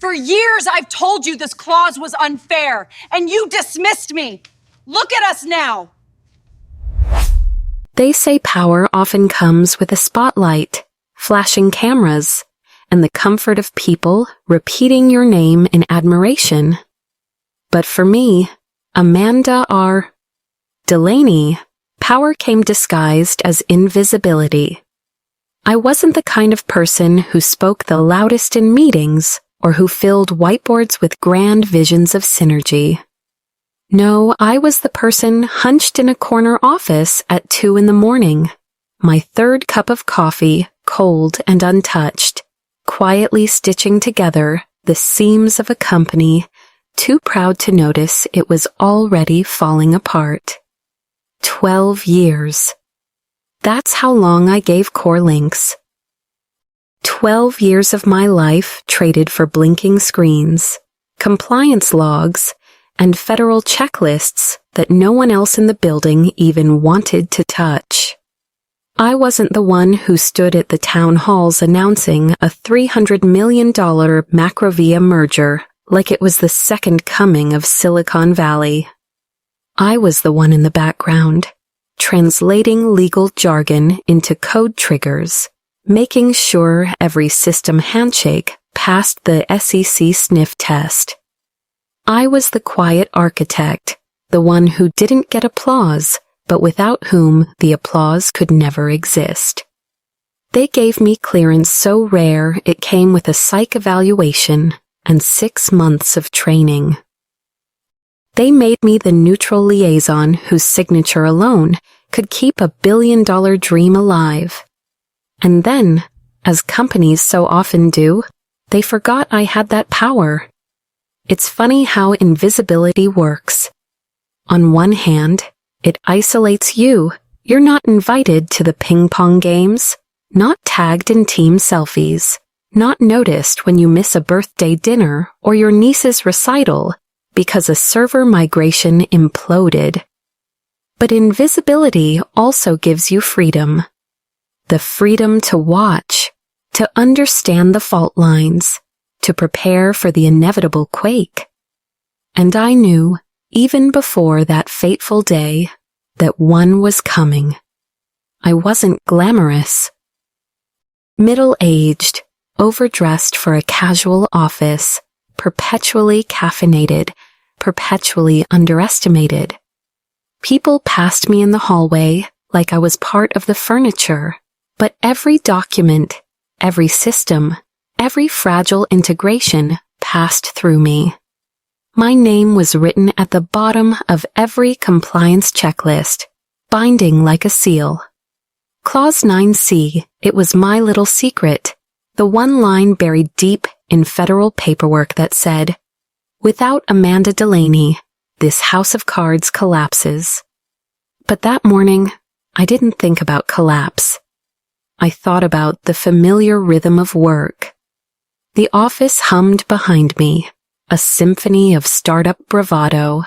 For years, I've told you this clause was unfair, and you dismissed me. Look at us now. They say power often comes with a spotlight, flashing cameras, and the comfort of people repeating your name in admiration. But for me, Amanda R. Delaney, power came disguised as invisibility. I wasn't the kind of person who spoke the loudest in meetings or who filled whiteboards with grand visions of synergy. No, I was the person hunched in a corner office at 2 a.m, my third cup of coffee, cold and untouched, quietly stitching together the seams of a company, too proud to notice it was already falling apart. 12 years. That's how long I gave Core Links. 12 years of my life traded for blinking screens, compliance logs, and federal checklists that no one else in the building even wanted to touch. I wasn't the one who stood at the town halls announcing a $300 million Macrovia merger like it was the second coming of Silicon Valley. I was the one in the background, translating legal jargon into code triggers, making sure every system handshake passed the SEC sniff test. I was the quiet architect, the one who didn't get applause, but without whom the applause could never exist. They gave me clearance so rare it came with a psych evaluation and 6 months of training. They made me the neutral liaison whose signature alone could keep a billion-dollar dream alive. And then, as companies so often do, they forgot I had that power. It's funny how invisibility works. On one hand, it isolates you. You're not invited to the ping pong games, not tagged in team selfies, not noticed when you miss a birthday dinner or your niece's recital because a server migration imploded. But invisibility also gives you freedom. The freedom to watch, to understand the fault lines, to prepare for the inevitable quake. And I knew, even before that fateful day, that one was coming. I wasn't glamorous. Middle-aged, overdressed for a casual office, perpetually caffeinated, perpetually underestimated. People passed me in the hallway like I was part of the furniture, but every document, every system, every fragile integration passed through me. My name was written at the bottom of every compliance checklist, binding like a seal. Clause 9C, it was my little secret, the one line buried deep in federal paperwork that said, "Without Amanda Delaney, this house of cards collapses." But that morning, I didn't think about collapse. I thought about the familiar rhythm of work. The office hummed behind me, a symphony of startup bravado.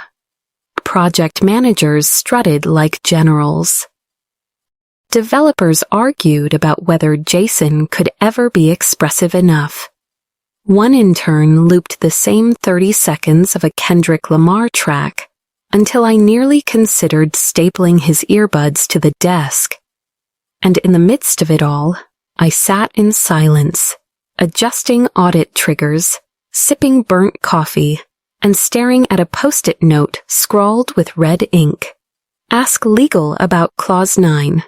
Project managers strutted like generals. Developers argued about whether Jason could ever be expressive enough. One intern looped the same 30 seconds of a Kendrick Lamar track until I nearly considered stapling his earbuds to the desk. And in the midst of it all, I sat in silence, adjusting audit triggers, sipping burnt coffee, and staring at a post-it note scrawled with red ink. Ask legal about Clause 9.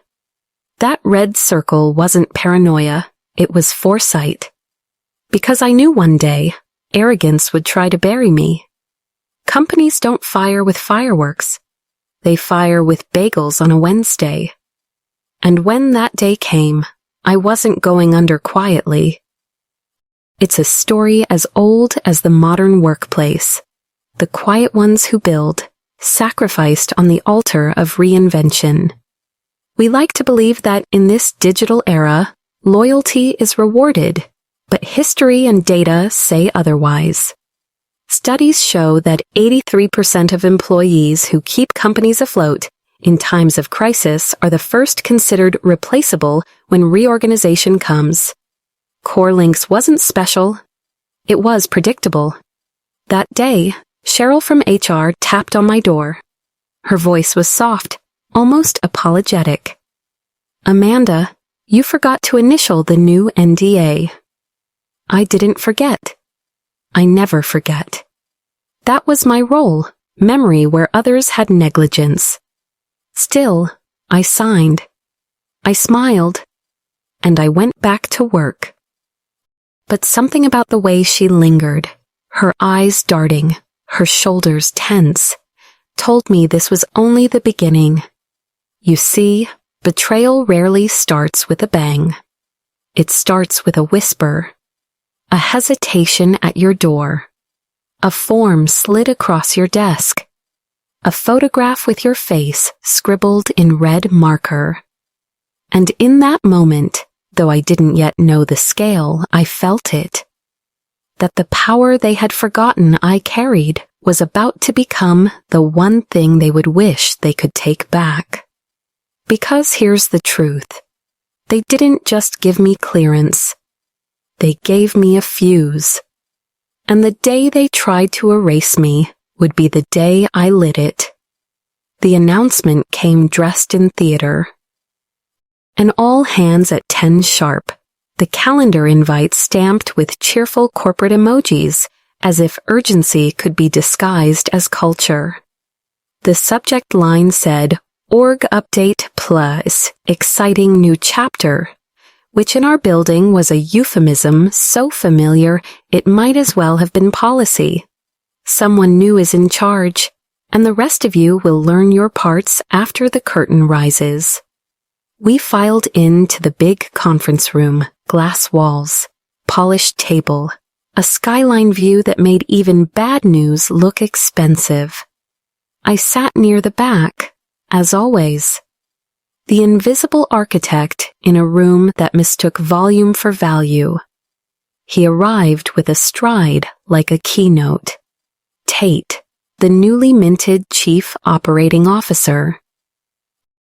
That red circle wasn't paranoia, it was foresight. Because I knew one day, arrogance would try to bury me. Companies don't fire with fireworks. They fire with bagels on a Wednesday. And when that day came, I wasn't going under quietly. It's a story as old as the modern workplace. The quiet ones who build, sacrificed on the altar of reinvention. We like to believe that in this digital era, loyalty is rewarded, but history and data say otherwise. Studies show that 83% of employees who keep companies afloat in times of crisis are the first considered replaceable when reorganization comes. Core Links wasn't special. It was predictable. That day, Cheryl from HR tapped on my door. Her voice was soft, almost apologetic. "Amanda, you forgot to initial the new NDA." I didn't forget. I never forget. That was my role, memory where others had negligence. Still, I signed. I smiled, and I went back to work. But something about the way she lingered, her eyes darting, her shoulders tense, told me this was only the beginning. You see, betrayal rarely starts with a bang. It starts with a whisper, a hesitation at your door, a form slid across your desk, a photograph with your face scribbled in red marker. And in that moment, though I didn't yet know the scale, I felt it. That the power they had forgotten I carried was about to become the one thing they would wish they could take back. Because here's the truth. They didn't just give me clearance. They gave me a fuse. And the day they tried to erase me would be the day I lit it. The announcement came dressed in theater. An all hands at 10 sharp, the calendar invite stamped with cheerful corporate emojis, as if urgency could be disguised as culture. The subject line said, "Org Update Plus, Exciting New Chapter," which in our building was a euphemism so familiar it might as well have been policy. Someone new is in charge, and the rest of you will learn your parts after the curtain rises. We filed into the big conference room, glass walls, polished table, a skyline view that made even bad news look expensive. I sat near the back, as always. The invisible architect in a room that mistook volume for value. He arrived with a stride like a keynote. Tate, the newly minted chief operating officer.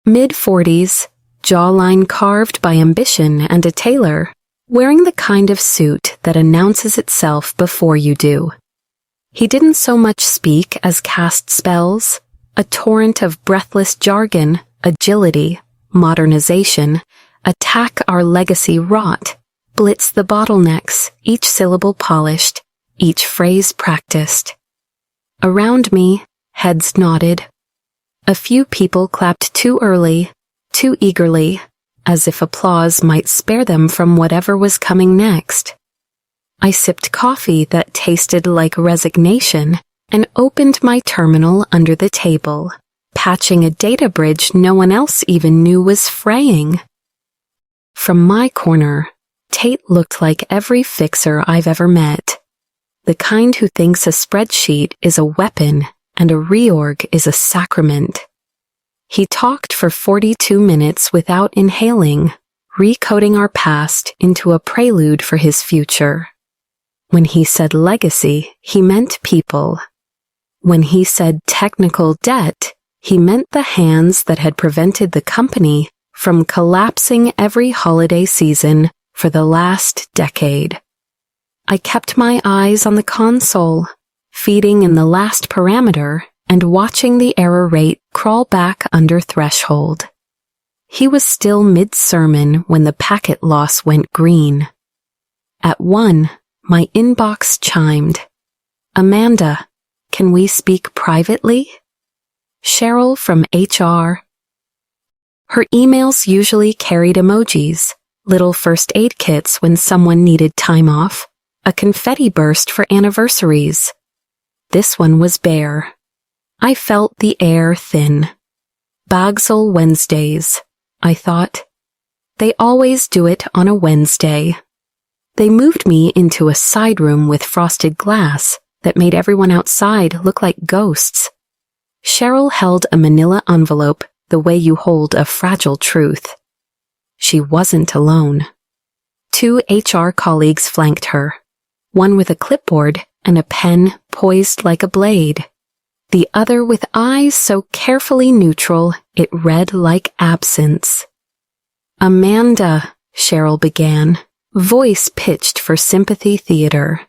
Mid-40s, jawline carved by ambition and a tailor, wearing the kind of suit that announces itself before you do. He didn't so much speak as cast spells, a torrent of breathless jargon, agility, modernization, attack our legacy rot, blitz the bottlenecks, each syllable polished, each phrase practiced. Around me, heads nodded. A few people clapped too early, too eagerly, as if applause might spare them from whatever was coming next. I sipped coffee that tasted like resignation and opened my terminal under the table, patching a data bridge no one else even knew was fraying. From my corner, Tate looked like every fixer I've ever met. The kind who thinks a spreadsheet is a weapon and a reorg is a sacrament. He talked for 42 minutes without inhaling, recoding our past into a prelude for his future. When he said legacy, he meant people. When he said technical debt, he meant the hands that had prevented the company from collapsing every holiday season for the last decade. I kept my eyes on the console, feeding in the last parameter and watching the error rate crawl back under threshold. He was still mid-sermon when the packet loss went green. At 1, my inbox chimed. "Amanda, can we speak privately?" Cheryl from HR. Her emails usually carried emojis, little first aid kits when someone needed time off, a confetti burst for anniversaries. This one was bare. I felt the air thin. Bagsel Wednesdays, I thought. They always do it on a Wednesday. They moved me into a side room with frosted glass that made everyone outside look like ghosts. Cheryl held a manila envelope the way you hold a fragile truth. She wasn't alone. 2 HR colleagues flanked her, one with a clipboard and a pen poised like a blade. The other with eyes so carefully neutral it read like absence. "Amanda," Cheryl began, voice pitched for sympathy theater.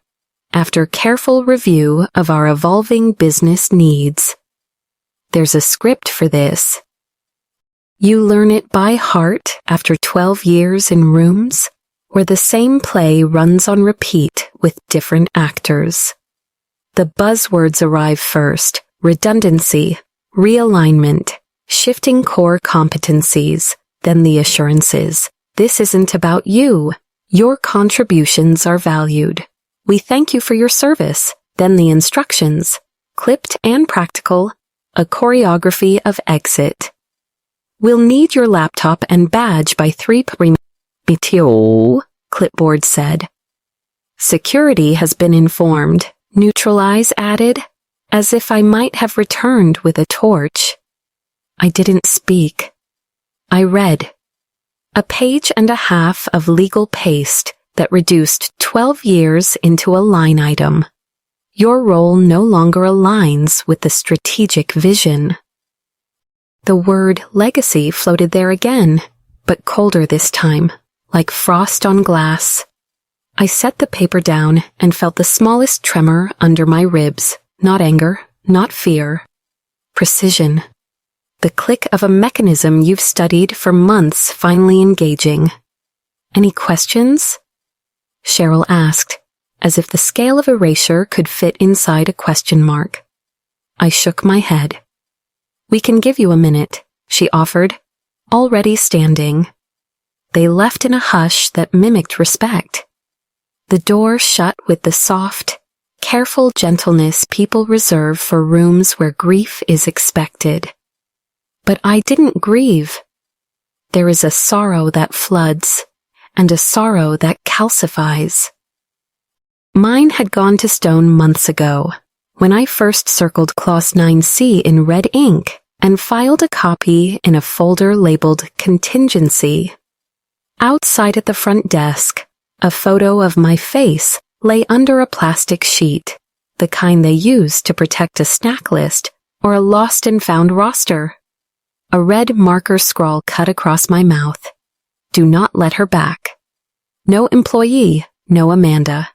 after careful review of our evolving business needs. There's a script for this. You learn it by heart after 12 years in rooms where the same play runs on repeat with different actors. The buzzwords arrive first: redundancy, realignment, shifting core competencies, then the assurances. This isn't about you. Your contributions are valued. We thank you for your service. Then the instructions, clipped and practical, a choreography of exit. We'll need your laptop and badge by 3 p.m. Clipboard said. Security has been informed. Neutralize added, as if I might have returned with a torch. I didn't speak. I read. A page and a half of legal paste that reduced 12 years into a line item. Your role no longer aligns with the strategic vision. The word legacy floated there again, but colder this time, like frost on glass. I set the paper down and felt the smallest tremor under my ribs. Not anger, not fear. Precision. The click of a mechanism you've studied for months finally engaging. Any questions? Cheryl asked, as if the scale of erasure could fit inside a question mark. I shook my head. We can give you a minute, she offered, already standing. They left in a hush that mimicked respect. The door shut with the soft, careful gentleness people reserve for rooms where grief is expected. But I didn't grieve. There is a sorrow that floods, and a sorrow that calcifies. Mine had gone to stone months ago, when I first circled Clause 9C in red ink and filed a copy in a folder labeled contingency. Outside at the front desk, a photo of my face lay under a plastic sheet, the kind they use to protect a snack list or a lost and found roster. A red marker scrawl cut across my mouth. Do not let her back. No employee, no Amanda.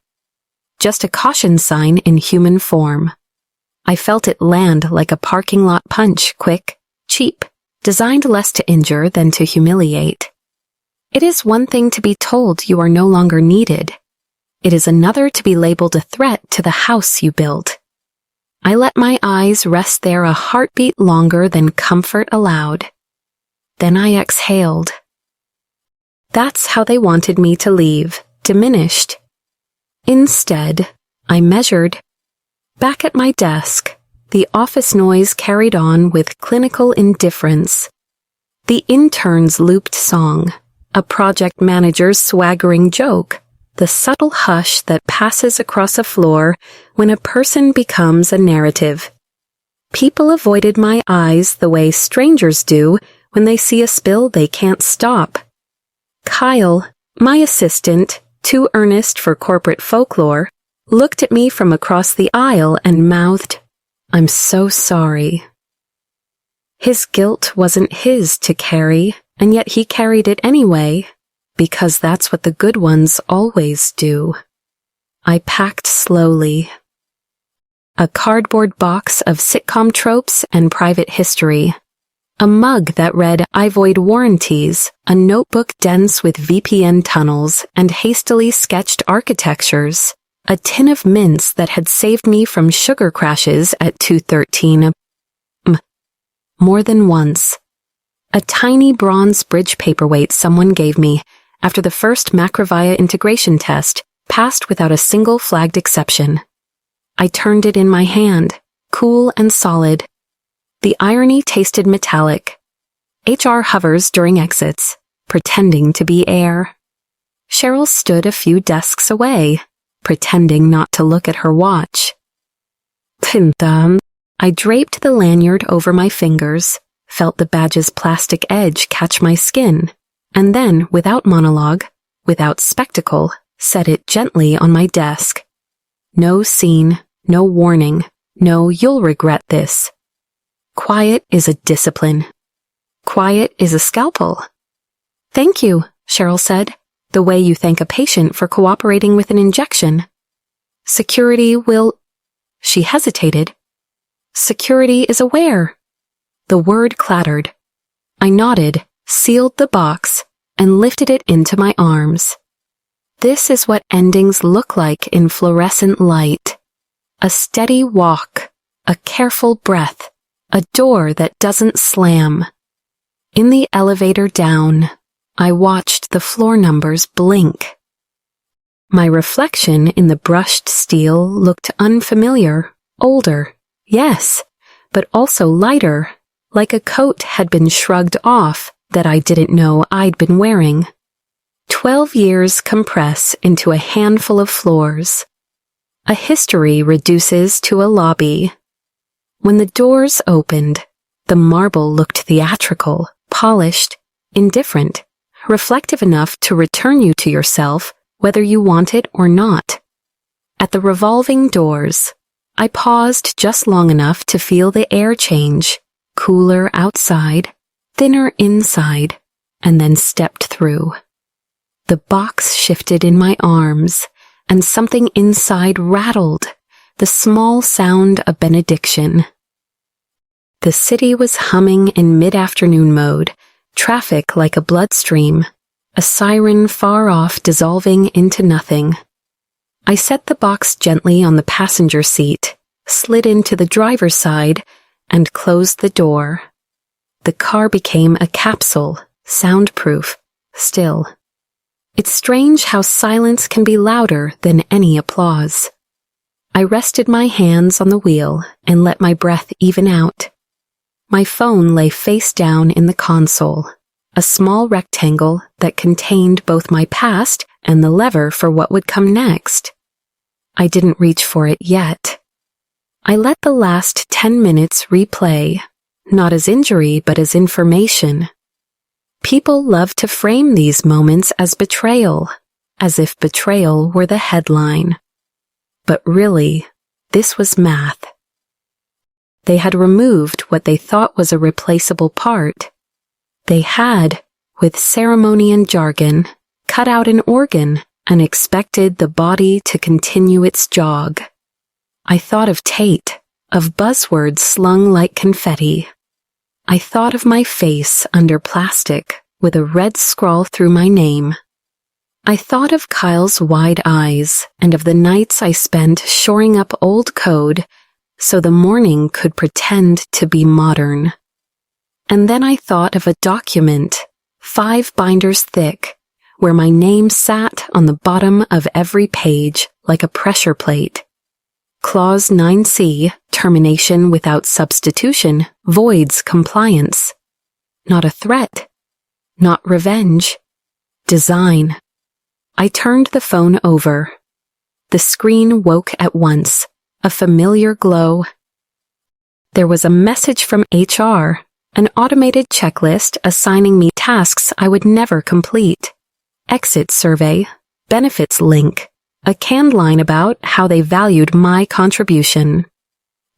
Just a caution sign in human form. I felt it land like a parking lot punch, quick, cheap, designed less to injure than to humiliate. It is one thing to be told you are no longer needed. It is another to be labeled a threat to the house you built. I let my eyes rest there a heartbeat longer than comfort allowed. Then I exhaled. That's how they wanted me to leave, diminished. Instead, I measured. Back at my desk, the office noise carried on with clinical indifference. The intern's looped song, a project manager's swaggering joke, the subtle hush that passes across a floor when a person becomes a narrative. People avoided my eyes the way strangers do when they see a spill they can't stop. Kyle, my assistant, too earnest for corporate folklore, looked at me from across the aisle and mouthed, "I'm so sorry." His guilt wasn't his to carry, and yet he carried it anyway, because that's what the good ones always do. I packed slowly. A cardboard box of sitcom tropes and private history. A mug that read, "I void warranties," a notebook dense with VPN tunnels and hastily sketched architectures, a tin of mints that had saved me from sugar crashes at 2:13 more than once. A tiny bronze bridge paperweight someone gave me after the first Macrovia integration test passed without a single flagged exception. I turned it in my hand, cool and solid. The irony tasted metallic. HR hovers during exits, pretending to be air. Cheryl stood a few desks away, pretending not to look at her watch. I draped the lanyard over my fingers, felt the badge's plastic edge catch my skin, and then, without monologue, without spectacle, set it gently on my desk. No scene, no warning, no "you'll regret this." Quiet is a discipline. Quiet is a scalpel. "Thank you," Cheryl said, the way you thank a patient for cooperating with an injection. Security will... She hesitated. Security is aware. The word clattered. I nodded, sealed the box, and lifted it into my arms. This is what endings look like in fluorescent light. A steady walk, a careful breath, a door that doesn't slam. In the elevator down, I watched the floor numbers blink. My reflection in the brushed steel looked unfamiliar, older, yes, but also lighter, like a coat had been shrugged off that I didn't know I'd been wearing. 12 years compress into a handful of floors. A history reduces to a lobby. When the doors opened, the marble looked theatrical, polished, indifferent, reflective enough to return you to yourself whether you want it or not. At the revolving doors, I paused just long enough to feel the air change, cooler outside, thinner inside, and then stepped through. The box shifted in my arms, and something inside rattled, the small sound of benediction. The city was humming in mid-afternoon mode, traffic like a bloodstream, a siren far off dissolving into nothing. I set the box gently on the passenger seat, slid into the driver's side, and closed the door. The car became a capsule, soundproof, still. It's strange how silence can be louder than any applause. I rested my hands on the wheel and let my breath even out. My phone lay face down in the console, a small rectangle that contained both my past and the lever for what would come next. I didn't reach for it yet. I let the last 10 minutes replay, not as injury but as information. People love to frame these moments as betrayal, as if betrayal were the headline. But really, this was math. They had removed what they thought was a replaceable part. They had, with ceremony and jargon, cut out an organ and expected the body to continue its jog. I thought of Tate, of buzzwords slung like confetti. I thought of my face under plastic with a red scrawl through my name. I thought of Kyle's wide eyes and of the nights I spent shoring up old code so the morning could pretend to be modern. And then I thought of a document, 5 binders thick, where my name sat on the bottom of every page like a pressure plate. Clause 9C, termination without substitution, voids compliance. Not a threat. Not revenge. Design. I turned the phone over. The screen woke at once, a familiar glow. There was a message from HR, an automated checklist assigning me tasks I would never complete. Exit survey, benefits link, a canned line about how they valued my contribution.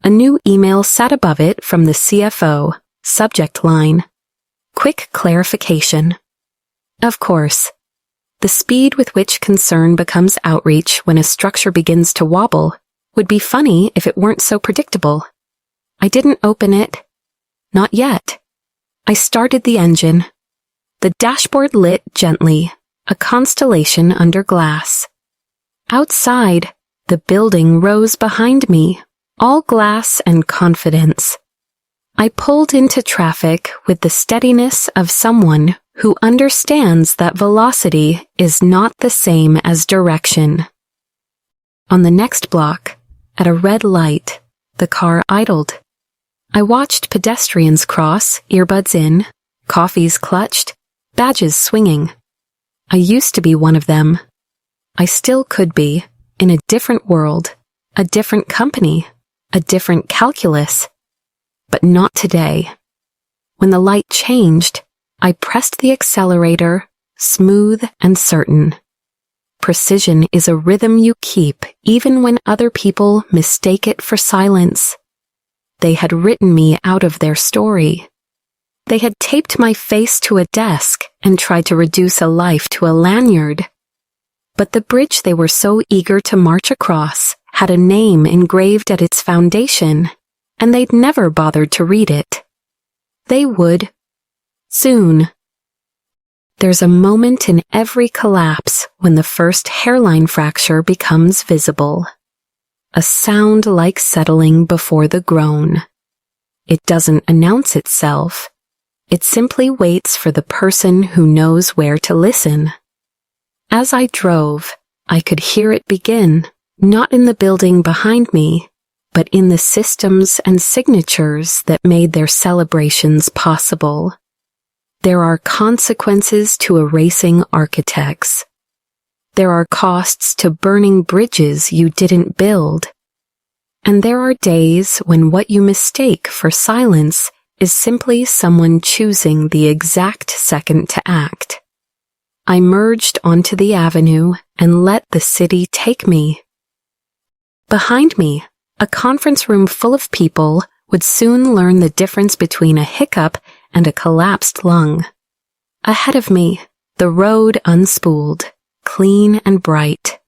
A new email sat above it from the CFO, subject line. Quick clarification. Of course. The speed with which concern becomes outreach when a structure begins to wobble would be funny if it weren't so predictable. I didn't open it. Not yet. I started the engine. The dashboard lit gently, a constellation under glass. Outside, the building rose behind me, all glass and confidence. I pulled into traffic with the steadiness of someone who understands that velocity is not the same as direction. On the next block, at a red light, the car idled. I watched pedestrians cross, earbuds in, coffees clutched, badges swinging. I used to be one of them. I still could be, in a different world, a different company, a different calculus. But not today. When the light changed, I pressed the accelerator, smooth and certain. Precision is a rhythm you keep even when other people mistake it for silence. They had written me out of their story. They had taped my face to a desk and tried to reduce a life to a lanyard. But the bridge they were so eager to march across had a name engraved at its foundation, and they'd never bothered to read it. They would. Soon. There's a moment in every collapse when the first hairline fracture becomes visible. A sound like settling before the groan. It doesn't announce itself. It simply waits for the person who knows where to listen. As I drove, I could hear it begin, not in the building behind me, but in the systems and signatures that made their celebrations possible. There are consequences to erasing architects. There are costs to burning bridges you didn't build. And there are days when what you mistake for silence is simply someone choosing the exact second to act. I merged onto the avenue and let the city take me. Behind me, a conference room full of people would soon learn the difference between a hiccup and a collapsed lung. Ahead of me, the road unspooled, clean and bright.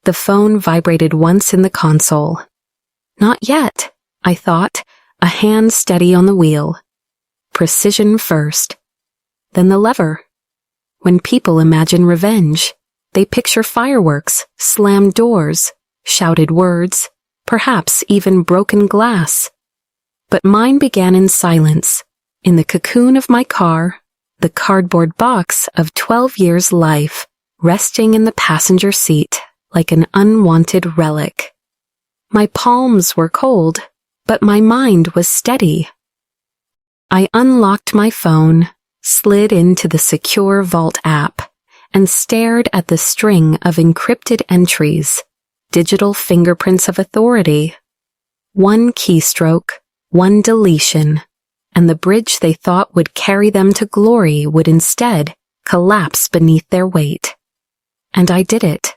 The phone vibrated once in the console. Not yet, I thought, a hand steady on the wheel. Precision first. Then the lever. When people imagine revenge, they picture fireworks, slammed doors, shouted words, perhaps even broken glass. But mine began in silence, in the cocoon of my car, the cardboard box of 12 years' life, resting in the passenger seat like an unwanted relic. My palms were cold, but my mind was steady. I unlocked my phone, slid into the secure Vault app, and stared at the string of encrypted entries, digital fingerprints of authority. One keystroke, one deletion, and the bridge they thought would carry them to glory would instead collapse beneath their weight. And I did it.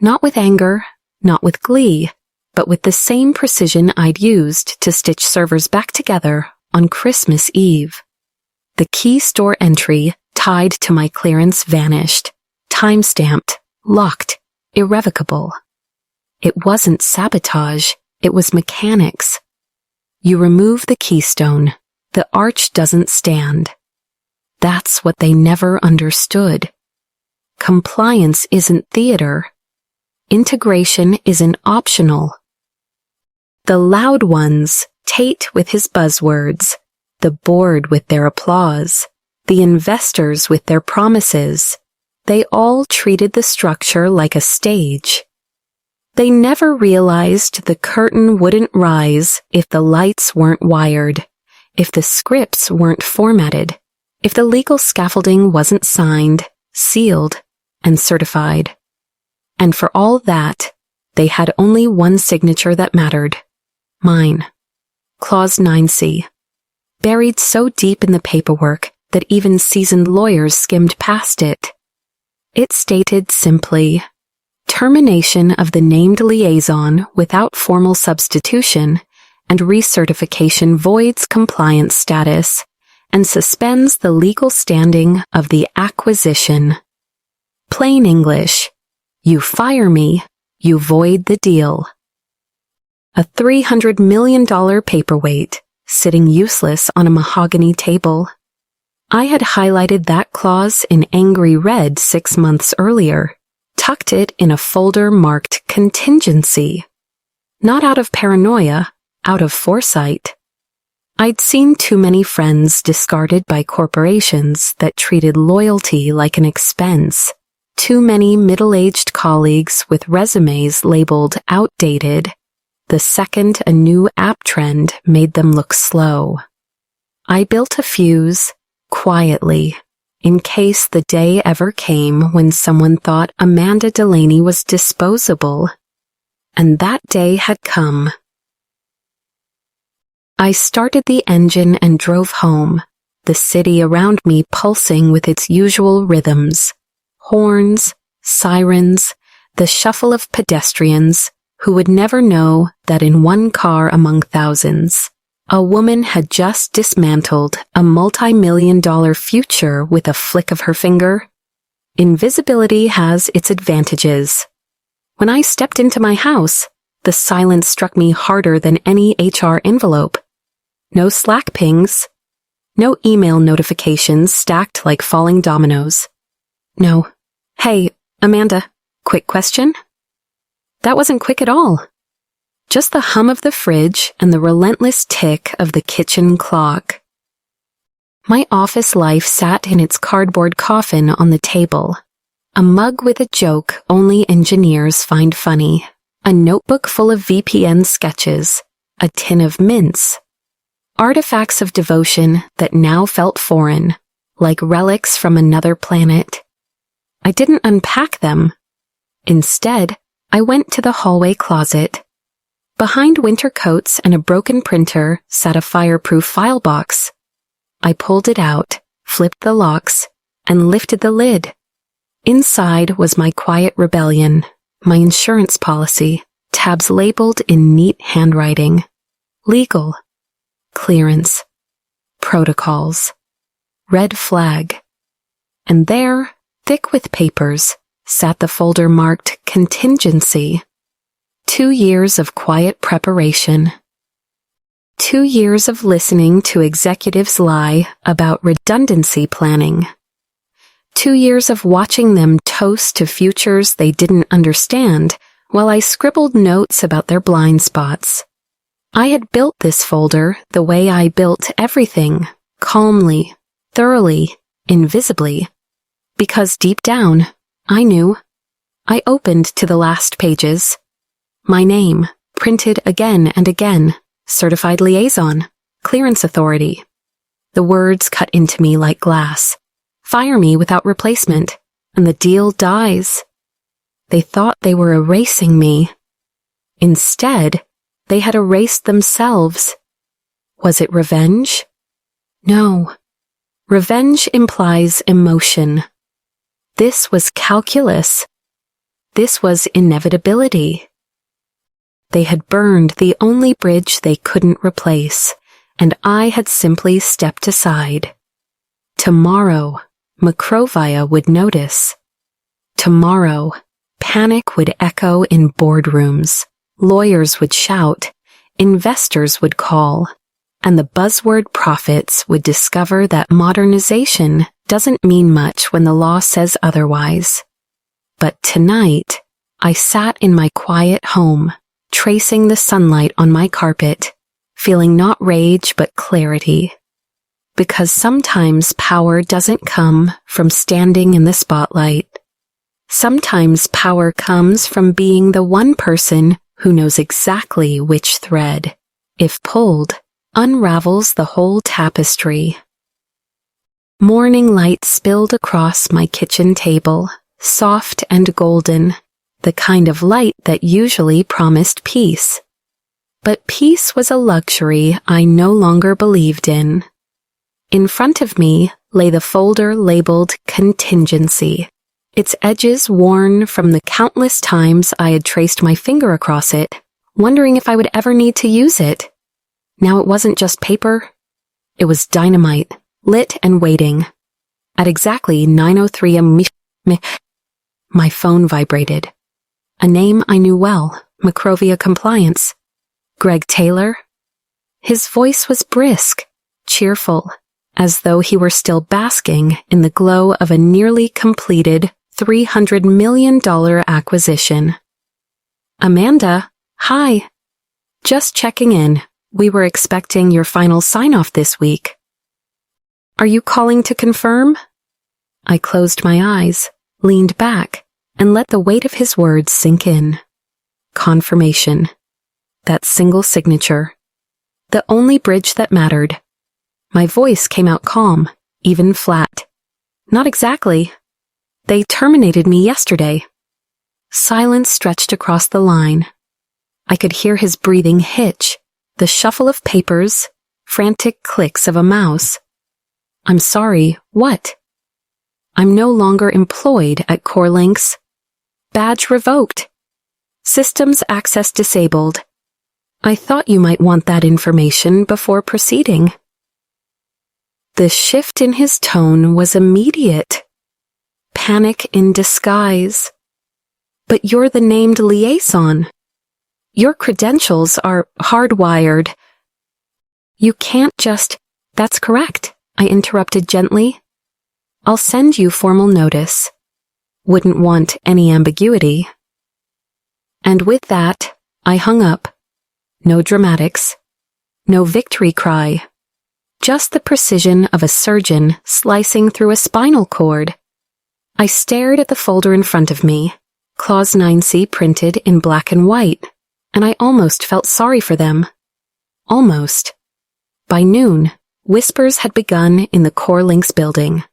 Not with anger, not with glee, but with the same precision I'd used to stitch servers back together on Christmas Eve. The key store entry tied to my clearance vanished, time-stamped, locked, irrevocable. It wasn't sabotage, it was mechanics. You remove the keystone, the arch doesn't stand. That's what they never understood. Compliance isn't theater. Integration isn't optional. The loud ones, Tate with his buzzwords, the board with their applause, the investors with their promises, they all treated the structure like a stage. They never realized the curtain wouldn't rise if the lights weren't wired, if the scripts weren't formatted, if the legal scaffolding wasn't signed, sealed, and certified. And for all that, they had only one signature that mattered. Mine. Clause 9C. Buried so deep in the paperwork that even seasoned lawyers skimmed past it. It stated simply, termination of the named liaison without formal substitution and recertification voids compliance status and suspends the legal standing of the acquisition. Plain English, you fire me, you void the deal. A $300 million paperweight sitting useless on a mahogany table. I had highlighted that clause in angry red 6 months earlier, tucked it in a folder marked contingency. Not out of paranoia, out of foresight. I'd seen too many friends discarded by corporations that treated loyalty like an expense. Too many middle-aged colleagues with resumes labeled outdated. The second a new app trend made them look slow. I built a fuse, quietly, in case the day ever came when someone thought Amanda Delaney was disposable. And that day had come. I started the engine and drove home, the city around me pulsing with its usual rhythms. Horns, sirens, the shuffle of pedestrians who would never know that in one car among thousands, a woman had just dismantled a multi-million-dollar future with a flick of her finger. Invisibility has its advantages. When I stepped into my house, the silence struck me harder than any HR envelope. No Slack pings. No email notifications stacked like falling dominoes. No. Hey, Amanda, quick question? That wasn't quick at all. Just the hum of the fridge and the relentless tick of the kitchen clock. My office life sat in its cardboard coffin on the table. A mug with a joke only engineers find funny. A notebook full of VPN sketches. A tin of mints. Artifacts of devotion that now felt foreign, like relics from another planet. I didn't unpack them. Instead, I went to the hallway closet. Behind winter coats and a broken printer sat a fireproof file box. I pulled it out, flipped the locks, and lifted the lid. Inside was my quiet rebellion, my insurance policy, tabs labeled in neat handwriting. Legal. Clearance. Protocols. Red flag. And there, thick with papers, sat the folder marked contingency. 2 years of quiet preparation. 2 years of listening to executives lie about redundancy planning. 2 years of watching them toast to futures they didn't understand while I scribbled notes about their blind spots. I had built this folder the way I built everything, calmly, thoroughly, invisibly, because deep down, I knew. I opened to the last pages. My name, printed again and again, certified liaison, clearance authority. The words cut into me like glass. Fire me without replacement, and the deal dies. They thought they were erasing me. Instead, they had erased themselves. Was it revenge? No. Revenge implies emotion. This was calculus. This was inevitability. They had burned the only bridge they couldn't replace, and I had simply stepped aside. Tomorrow, Macrovia would notice. Tomorrow, panic would echo in boardrooms. Lawyers would shout, investors would call, and the buzzword prophets would discover that modernization doesn't mean much when the law says otherwise. But tonight, I sat in my quiet home, tracing the sunlight on my carpet, feeling not rage but clarity. Because sometimes power doesn't come from standing in the spotlight. Sometimes power comes from being the one person who knows exactly which thread, if pulled, unravels the whole tapestry. Morning light spilled across my kitchen table, soft and golden, the kind of light that usually promised peace. But peace was a luxury I no longer believed in. In front of me lay the folder labeled contingency, its edges worn from the countless times I had traced my finger across it, wondering if I would ever need to use it. Now it wasn't just paper. It was dynamite, lit and waiting. At exactly 9:03 a.m., my phone vibrated. A name I knew well, Macrovia Compliance. Greg Taylor? His voice was brisk, cheerful, as though he were still basking in the glow of a nearly completed $300 million acquisition. Amanda, hi. Just checking in. We were expecting your final sign-off this week. Are you calling to confirm? I closed my eyes, leaned back, and let the weight of his words sink in. Confirmation. That single signature. The only bridge that mattered. My voice came out calm, even flat. Not exactly. They terminated me yesterday. Silence stretched across the line. I could hear his breathing hitch, the shuffle of papers, frantic clicks of a mouse. I'm sorry, what? I'm no longer employed at Core Links. Badge revoked. Systems access disabled. I thought you might want that information before proceeding. The shift in his tone was immediate. panic in disguise. But you're the named liaison. Your credentials are hardwired. You can't just— That's correct, I interrupted gently. I'll send you formal notice. Wouldn't want any ambiguity. And with that, I hung up. No dramatics. No victory cry. Just the precision of a surgeon slicing through a spinal cord. I stared at the folder in front of me, Clause 9C printed in black and white, and I almost felt sorry for them. Almost. By noon, whispers had begun in the Core Links building.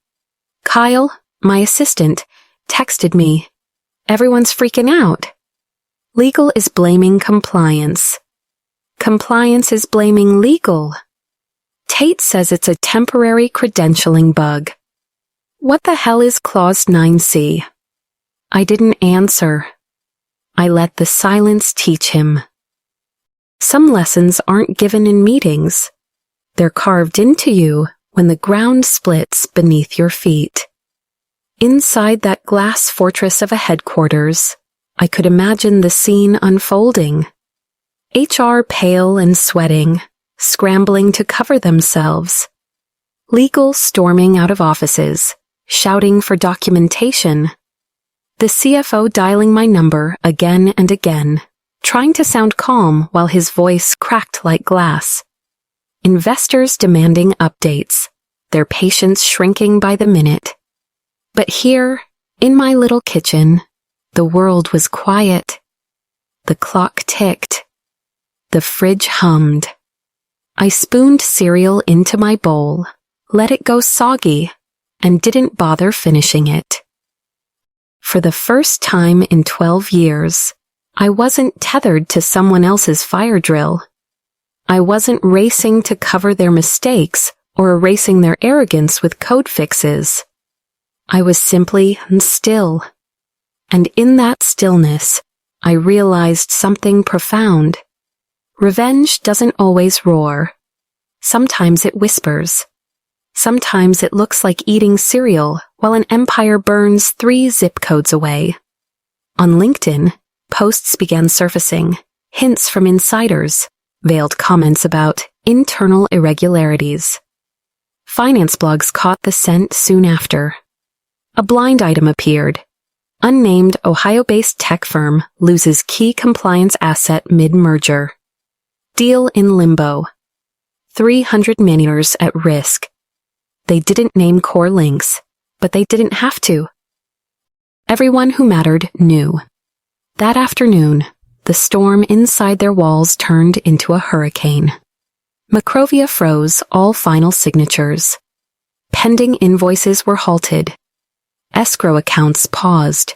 Kyle, my assistant, texted me. Everyone's freaking out. Legal is blaming compliance. Compliance is blaming legal. Tate says it's a temporary credentialing bug. What the hell is Clause 9C? I didn't answer. I let the silence teach him. Some lessons aren't given in meetings. They're carved into you when the ground splits beneath your feet. Inside that glass fortress of a headquarters, I could imagine the scene unfolding. HR pale and sweating, scrambling to cover themselves. Legal storming out of offices, shouting for documentation. The CFO dialing my number again and again, trying to sound calm while his voice cracked like glass. Investors demanding updates, their patience shrinking by the minute. But here, in my little kitchen, the world was quiet. The clock ticked. The fridge hummed. I spooned cereal into my bowl, let it go soggy, and didn't bother finishing it. For the first time in 12 years, I wasn't tethered to someone else's fire drill. I wasn't racing to cover their mistakes or erasing their arrogance with code fixes. I was simply still. And in that stillness, I realized something profound. Revenge doesn't always roar. Sometimes it whispers. Sometimes it looks like eating cereal while an empire burns 3 zip codes away. On LinkedIn, posts began surfacing, hints from insiders, veiled comments about internal irregularities. Finance blogs caught the scent soon after. A blind item appeared. Unnamed Ohio-based tech firm loses key compliance asset mid-merger. Deal in limbo. 300 man-years at risk. They didn't name Core Links, but they didn't have to. Everyone who mattered knew. That afternoon, the storm inside their walls turned into a hurricane. Macrovia froze all final signatures. Pending invoices were halted. Escrow accounts paused.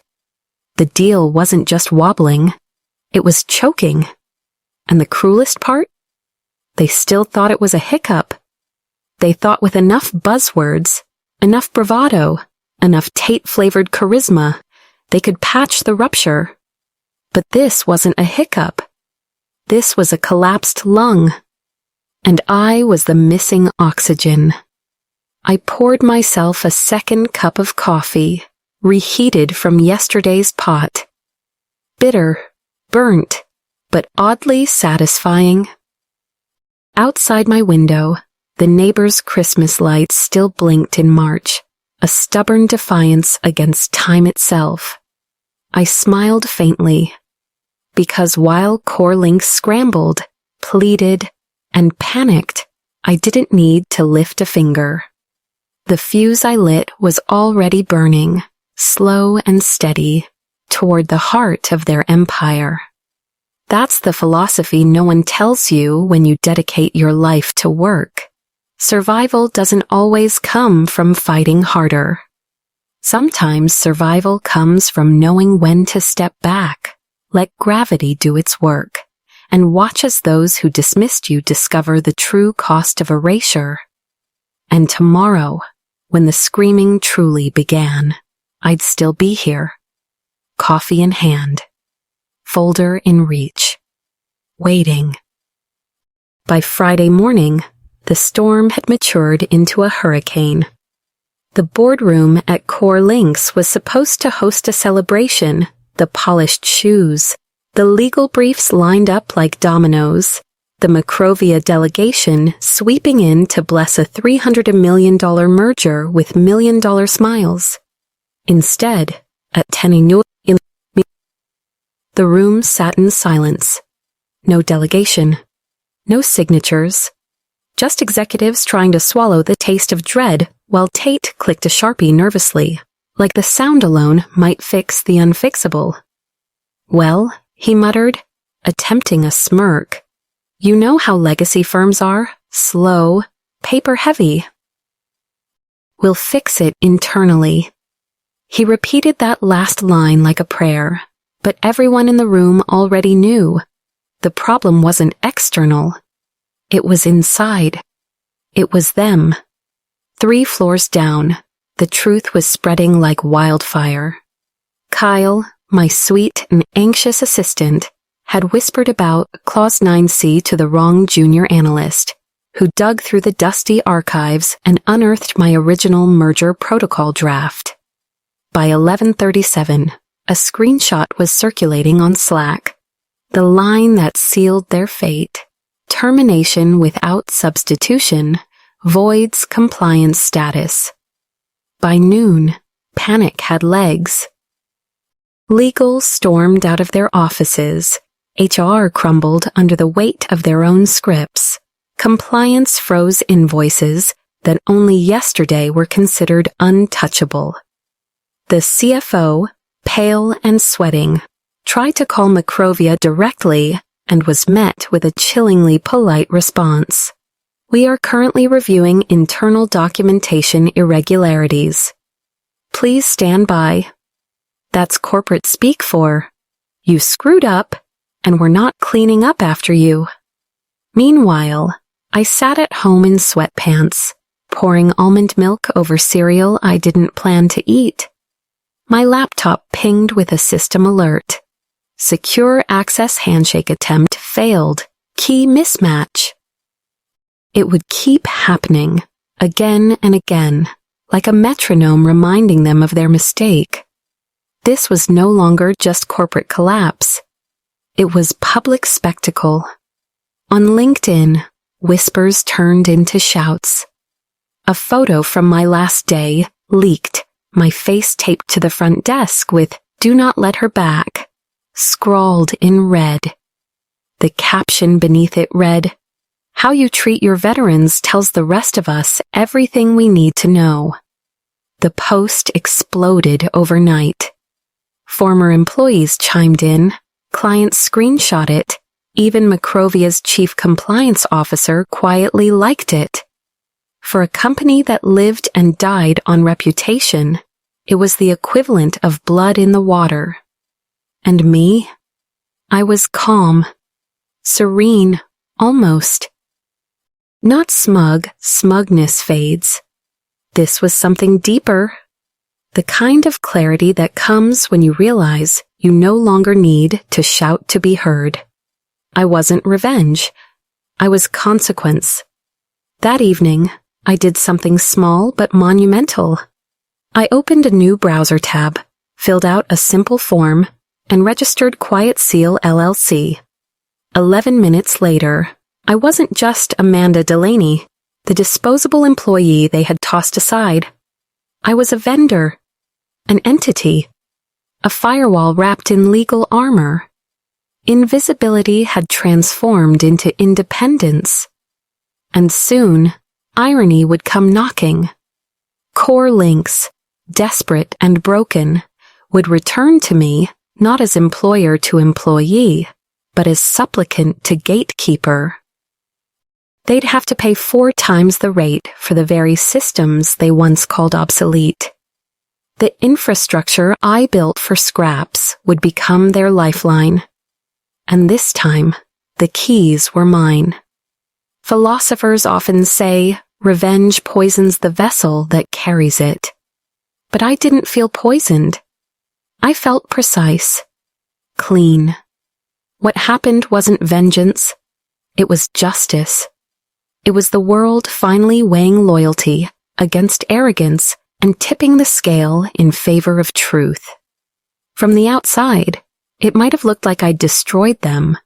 The deal wasn't just wobbling, it was choking. And the cruelest part? They still thought it was a hiccup. They thought with enough buzzwords, enough bravado, enough Tate-flavored charisma, they could patch the rupture. But this wasn't a hiccup. This was a collapsed lung. And I was the missing oxygen. I poured myself a second cup of coffee, reheated from yesterday's pot. Bitter, burnt, but oddly satisfying. Outside my window, the neighbor's Christmas lights still blinked in March, a stubborn defiance against time itself. I smiled faintly, because while Core Links scrambled, pleaded, and panicked, I didn't need to lift a finger. The fuse I lit was already burning, slow and steady, toward the heart of their empire. That's the philosophy no one tells you when you dedicate your life to work. Survival doesn't always come from fighting harder. Sometimes survival comes from knowing when to step back, let gravity do its work, and watch as those who dismissed you discover the true cost of erasure. And tomorrow, when the screaming truly began, I'd still be here, coffee in hand, folder in reach, waiting. By Friday morning, the storm had matured into a hurricane. The boardroom at Core Links was supposed to host a celebration, the polished shoes, the legal briefs lined up like dominoes, the Macrovia delegation sweeping in to bless a $300 million merger with million-dollar smiles. Instead, at 10 a.m., the room sat in silence. No delegation. No signatures. Just executives trying to swallow the taste of dread while Tate clicked a Sharpie nervously, like the sound alone might fix the unfixable. Well, he muttered, attempting a smirk. You know how legacy firms are, slow, paper-heavy. We'll fix it internally. He repeated that last line like a prayer, but everyone in the room already knew. The problem wasn't external. It was inside. It was them. 3 floors down, the truth was spreading like wildfire. Kyle, my sweet and anxious assistant, had whispered about Clause 9C to the wrong junior analyst, who dug through the dusty archives and unearthed my original merger protocol draft. By 11:37, a screenshot was circulating on Slack. The line that sealed their fate. Termination without substitution voids compliance status. By noon, panic had legs. Legal stormed out of their offices. HR crumbled under the weight of their own scripts. Compliance froze invoices that only yesterday were considered untouchable. The CFO, pale and sweating, tried to call Macrovia directly and was met with a chillingly polite response. We are currently reviewing internal documentation irregularities. Please stand by. That's corporate speak for, you screwed up and we're not cleaning up after you. Meanwhile, I sat at home in sweatpants, pouring almond milk over cereal I didn't plan to eat. My laptop pinged with a system alert. Secure access handshake attempt failed. Key mismatch. It would keep happening, again and again, like a metronome reminding them of their mistake. This was no longer just corporate collapse. It was public spectacle. On LinkedIn, whispers turned into shouts. A photo from my last day leaked, my face taped to the front desk with "Do not let her back," scrawled in red. The caption beneath it read, "How you treat your veterans tells the rest of us everything we need to know." The post exploded overnight. Former employees chimed in, clients screenshot it, even Macrovia's chief compliance officer quietly liked it. For a company that lived and died on reputation, it was the equivalent of blood in the water. And me? I was calm, serene, almost. Not smug, smugness fades. This was something deeper. The kind of clarity that comes when you realize you no longer need to shout to be heard. I wasn't revenge. I was consequence. That evening, I did something small but monumental. I opened a new browser tab, filled out a simple form, and registered Quiet Seal LLC. 11 minutes later, I wasn't just Amanda Delaney, the disposable employee they had tossed aside. I was a vendor, an entity, a firewall wrapped in legal armor. Invisibility had transformed into independence. And soon, irony would come knocking. Core Links, desperate and broken, would return to me not as employer to employee, but as supplicant to gatekeeper. They'd have to pay 4 times the rate for the very systems they once called obsolete. The infrastructure I built for scraps would become their lifeline. And this time, the keys were mine. Philosophers often say, revenge poisons the vessel that carries it. But I didn't feel poisoned. I felt precise, clean. What happened wasn't vengeance. It was justice. It was the world finally weighing loyalty against arrogance and tipping the scale in favor of truth. From the outside, it might have looked like I'd destroyed them.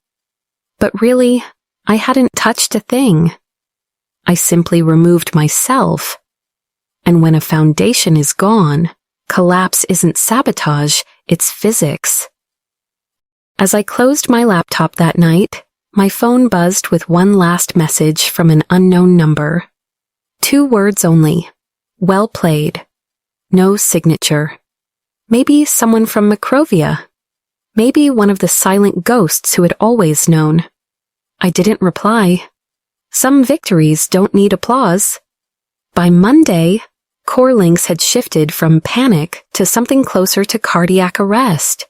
But really, I hadn't touched a thing. I simply removed myself. And when a foundation is gone, collapse isn't sabotage, it's physics. As I closed my laptop that night, my phone buzzed with one last message from an unknown number. 2 words only. Well played. No signature. Maybe someone from Macrovia. Maybe one of the silent ghosts who had always known. I didn't reply. Some victories don't need applause. By Monday, core links had shifted from panic to something closer to cardiac arrest.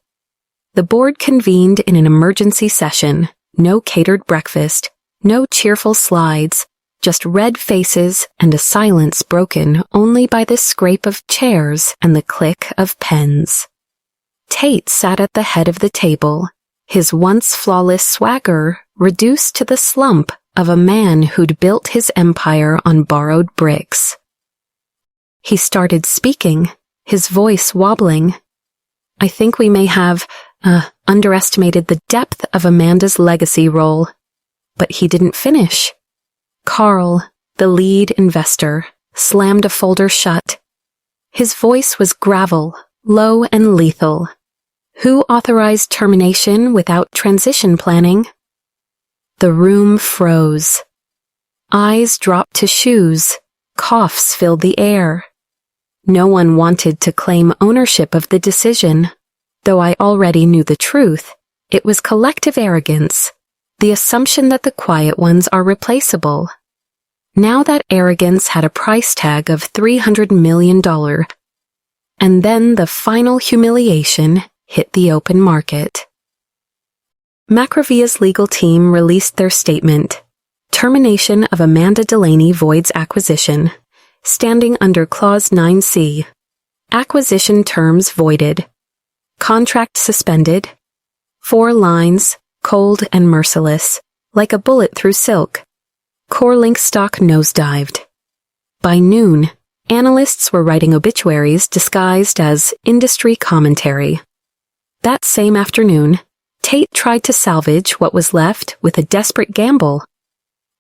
The board convened in an emergency session. No catered breakfast, no cheerful slides, just red faces and a silence broken only by the scrape of chairs and the click of pens. Tate sat at the head of the table, his once flawless swagger reduced to the slump of a man who'd built his empire on borrowed bricks. He started speaking, his voice wobbling. I think we may have underestimated the depth of Amanda's legacy role. But he didn't finish. Carl, the lead investor, slammed a folder shut. His voice was gravel, low and lethal. Who authorized termination without transition planning? The room froze. Eyes dropped to shoes. Coughs filled the air. No one wanted to claim ownership of the decision. Though I already knew the truth, it was collective arrogance, the assumption that the quiet ones are replaceable. Now that arrogance had a price tag of $300 million. And then the final humiliation hit the open market. Macrovia's legal team released their statement, Termination of Amanda Delaney voids acquisition, standing under Clause 9C. Acquisition terms voided. Contract suspended. 4 lines, cold and merciless, like a bullet through silk. CoreLink stock nosedived. By noon, analysts were writing obituaries disguised as industry commentary. That same afternoon, Tate tried to salvage what was left with a desperate gamble.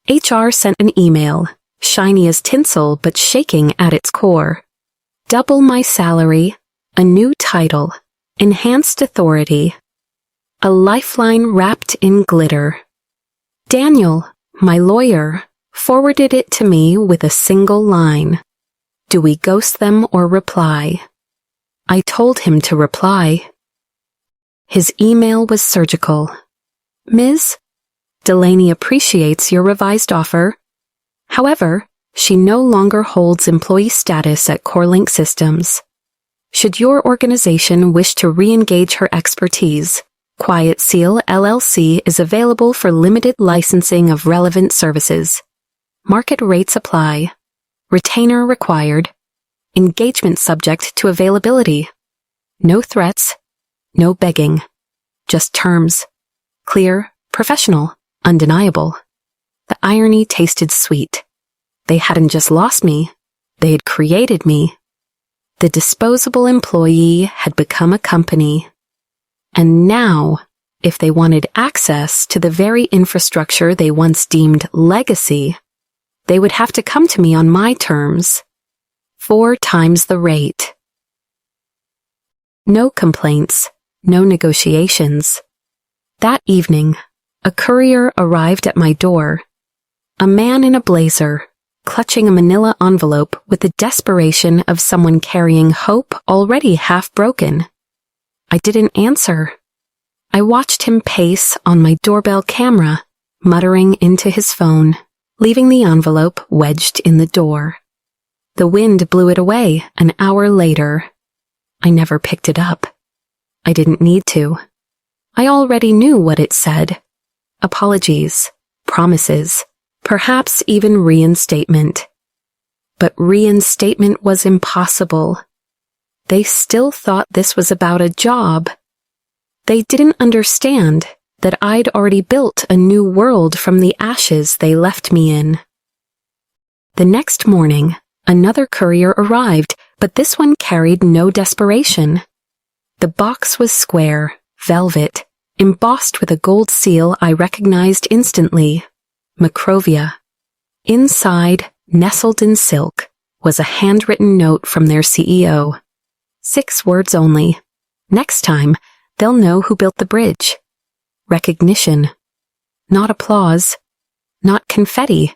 HR sent an email, shiny as tinsel but shaking at its core. Double my salary, a new title, enhanced authority, a lifeline wrapped in glitter. Daniel, my lawyer, forwarded it to me with a single line. Do we ghost them or reply? I told him to reply. His email was surgical. Ms. Delaney appreciates your revised offer. However, she no longer holds employee status at CoreLink Systems. Should your organization wish to re-engage her expertise, Quiet Seal LLC is available for limited licensing of relevant services. Market rates apply. Retainer required. Engagement subject to availability. No threats. No begging. Just terms. Clear, professional, undeniable. The irony tasted sweet. They hadn't just lost me. They had created me. The disposable employee had become a company. And now, if they wanted access to the very infrastructure they once deemed legacy, they would have to come to me on my terms. 4 times the rate. No complaints, no negotiations. That evening, a courier arrived at my door. A man in a blazer, clutching a manila envelope with the desperation of someone carrying hope already half broken. I didn't answer. I watched him pace on my doorbell camera, muttering into his phone, leaving the envelope wedged in the door. The wind blew it away an hour later. I never picked it up. I didn't need to. I already knew what it said. Apologies, promises, perhaps even reinstatement. But reinstatement was impossible. They still thought this was about a job. They didn't understand that I'd already built a new world from the ashes they left me in. The next morning, another courier arrived, But this one carried no desperation. The box was square, velvet, embossed with a gold seal I recognized instantly. Macrovia. Inside, nestled in silk, was a handwritten note from their CEO. 6 words only. Next time, they'll know who built the bridge. Recognition. Not applause. Not confetti.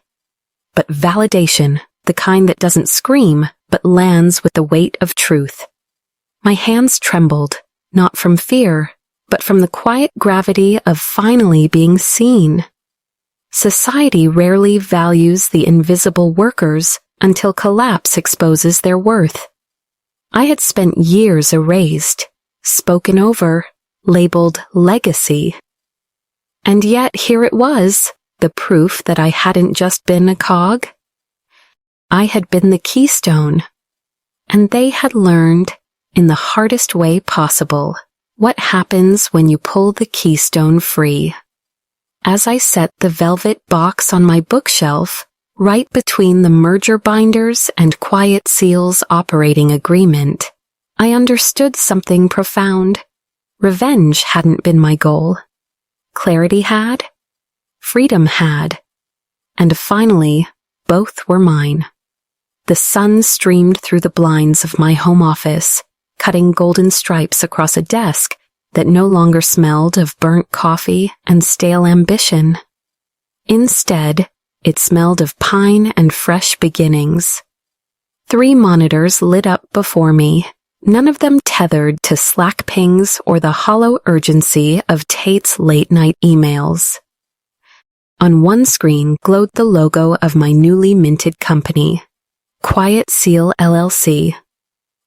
But validation, the kind that doesn't scream, but lands with the weight of truth. My hands trembled, not from fear, but from the quiet gravity of finally being seen. Society rarely values the invisible workers until collapse exposes their worth. I had spent years erased, spoken over, labeled legacy. And yet here it was, the proof that I hadn't just been a cog. I had been the keystone, and they had learned, in the hardest way possible, what happens when you pull the keystone free. As I set the velvet box on my bookshelf, right between the merger binders and Quiet Seal's operating agreement, I understood something profound. Revenge hadn't been my goal. Clarity had. Freedom had. And finally, both were mine. The sun streamed through the blinds of my home office, cutting golden stripes across a desk that no longer smelled of burnt coffee and stale ambition. Instead, it smelled of pine and fresh beginnings. 3 monitors lit up before me, none of them tethered to Slack pings or the hollow urgency of Tate's late-night emails. On one screen glowed the logo of my newly minted company, Quiet Seal LLC.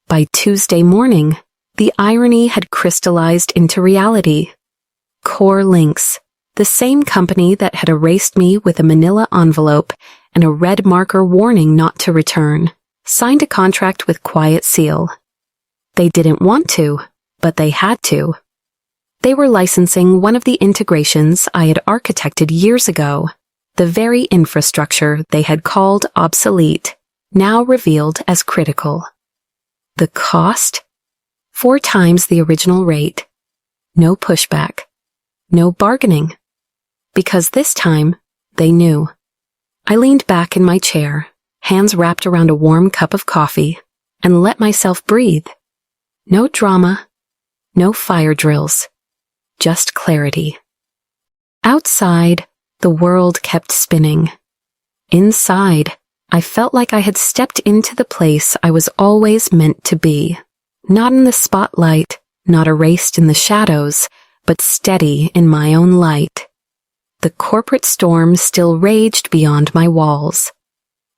By Tuesday morning, the irony had crystallized into reality. Core Links, the same company that had erased me with a manila envelope and a red marker warning not to return, signed a contract with Quiet Seal. They didn't want to, but they had to. They were licensing one of the integrations I had architected years ago, the very infrastructure they had called obsolete, now revealed as critical. The cost? 4 times the original rate. No pushback. No bargaining. Because this time, they knew. I leaned back in my chair, hands wrapped around a warm cup of coffee, and let myself breathe. No drama. No fire drills. Just clarity. Outside, the world kept spinning. Inside, I felt like I had stepped into the place I was always meant to be. Not in the spotlight, not erased in the shadows, but steady in my own light. The corporate storm still raged beyond my walls.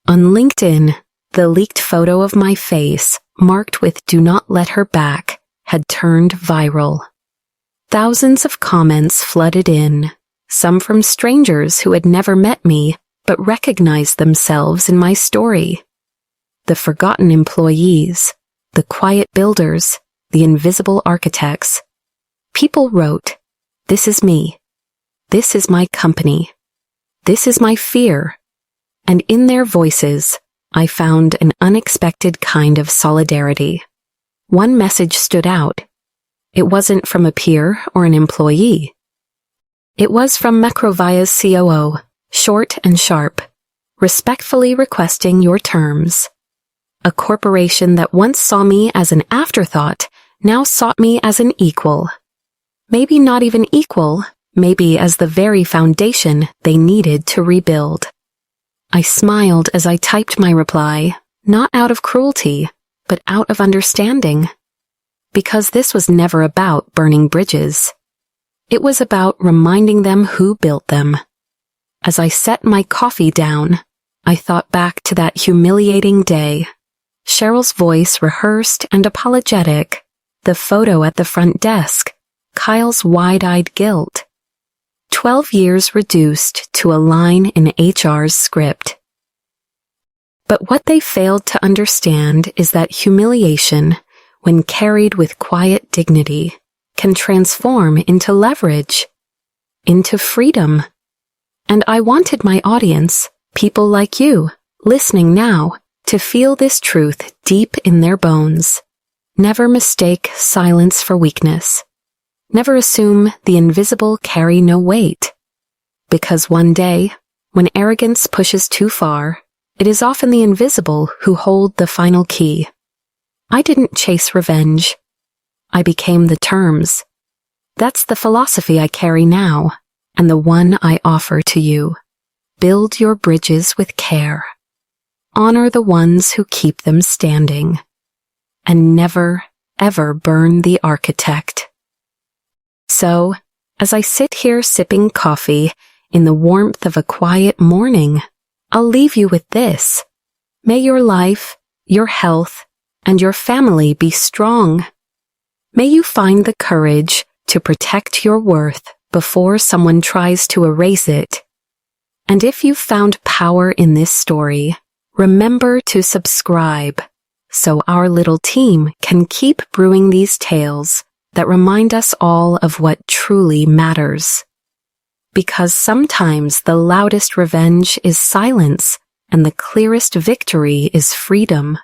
On LinkedIn, the leaked photo of my face, marked with "Do not let her back," had turned viral. Thousands of comments flooded in, some from strangers who had never met me, but recognized themselves in my story. The forgotten employees, the quiet builders, the invisible architects. People wrote, "This is me. This is my company. This is my fear." And in their voices, I found an unexpected kind of solidarity. One message stood out. It wasn't from a peer or an employee. It was from Macrovia's COO, short and sharp, respectfully requesting your terms. A corporation that once saw me as an afterthought now sought me as an equal. Maybe not even equal, maybe as the very foundation they needed to rebuild. I smiled as I typed my reply, not out of cruelty, but out of understanding. Because this was never about burning bridges. It was about reminding them who built them. As I set my coffee down, I thought back to that humiliating day. Cheryl's voice rehearsed and apologetic, the photo at the front desk, Kyle's wide-eyed guilt. 12 years reduced to a line in HR's script. But what they failed to understand is that humiliation, when carried with quiet dignity, can transform into leverage, into freedom. And I wanted my audience, people like you, listening now, to to feel this truth deep in their bones. Never mistake silence for weakness. Never assume the invisible carry no weight. Because one day, when arrogance pushes too far, it is often the invisible who hold the final key. I didn't chase revenge. I became the terms. That's the philosophy I carry now, and the one I offer to you. Build your bridges with care. Honor the ones who keep them standing. And never, ever burn the architect. So, as I sit here sipping coffee in the warmth of a quiet morning, I'll leave you with this. May your life, your health, and your family be strong. May you find the courage to protect your worth before someone tries to erase it. And if you've found power in this story, remember to subscribe so our little team can keep brewing these tales that remind us all of what truly matters. Because sometimes the loudest revenge is silence, and the clearest victory is freedom.